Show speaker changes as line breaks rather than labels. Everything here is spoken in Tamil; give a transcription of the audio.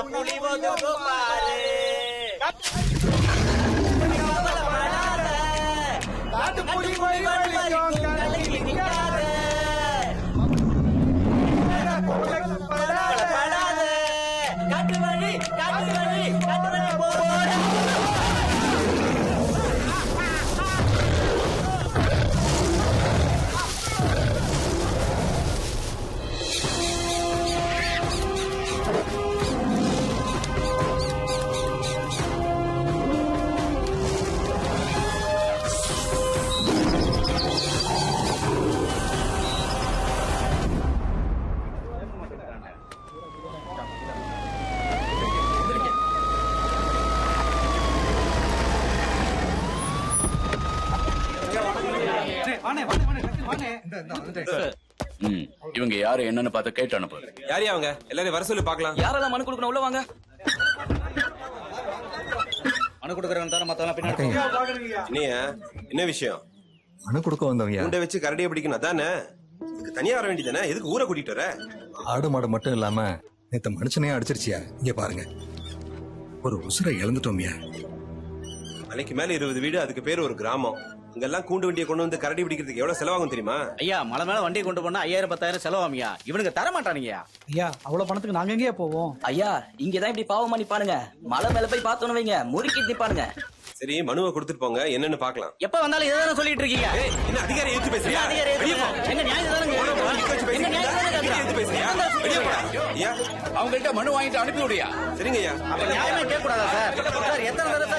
புலி ஒதுங்கு பாரு. காட்டுப்புலி வலிக்கும் கலைக்கு நிற்காத. படாத காட்டு வழி காட்டு வழி காட்டு வழி போட.
இவங்க யாரு என்னன்னு பார்த்து கேட்டு அனுப்பு.
யாரையா அவங்க? எல்லாரும் வர சொல்லி பாக்கலாம்.
யாரெல்லாம் மனு கொடுக்கணும் உள்ள வாங்க.
மனு கொடுக்கறவங்க தவிர மத்தவங்க பின்னாடி.
என்னையா என்ன விஷயம்?
மனு கொடுக்க வந்தவங்க
உண்டை வச்சு கரடியை பிடிக்கணும் அதானே? இதுக்கு தனியா வர வேண்டியதானே? எதுக்கு ஊரை கூட்டிட்டு வர?
ஆடு மாடு மட்டும் இல்லாம நேத்து மனுஷனே அடிச்சிருச்சியா. இங்க பாருங்க, ஒரு உசுரை இழந்துட்டோம்யா.
மலைக்கு மேல 20 வீடு, அதுக்கு பேர் ஒரு கிராமம். இங்கெல்லாம் கூண்டு வண்டியை கொண்டு வந்து கரடி பிடிக்கிறதுக்கு எவ்வளவு செலவாகும் தெரியுமா?
ஐயா, மலை மேல வண்டியை கொண்டு போனா 5000-10,000 செலவாமியா. இவனுக்கு தர மாட்டானுங்க.
ஐயா, அவ்வளவு பணத்துக்கு நாங்க எங்கேயா போவோம்?
ஐயா, இங்கதான் இப்படி பாவமா நிப்பானுங்க. மலை மேல போய் பார்த்தோன்னு வைங்க, முறுக்கி நிப்பானுங்க.
சரி, மனுவை கொடுத்துட்டு போங்க, என்னன்னு பாக்கலாம்.
எப்ப வந்தாலும் இதான் சொல்லிட்டு இருக்கீங்க.
என்ன அதிகாரி எடுத்து பேசுறியா?
அதிகாரி
வெளிய போ.
எங்க நியாயம் தானங்க. எங்க நியாயம் தானங்க.
எடுத்து பேசுறியா? வெளிய போடா. ஐயா,
அவங்கள்ட்ட மனு வாங்கிட்டு அனுப்பி விடியா.
சரிங்க ஐயா.
அப்ப நியாயமே கேட்க கூடாதா சார்? சார் எத்தனை தடவை சார்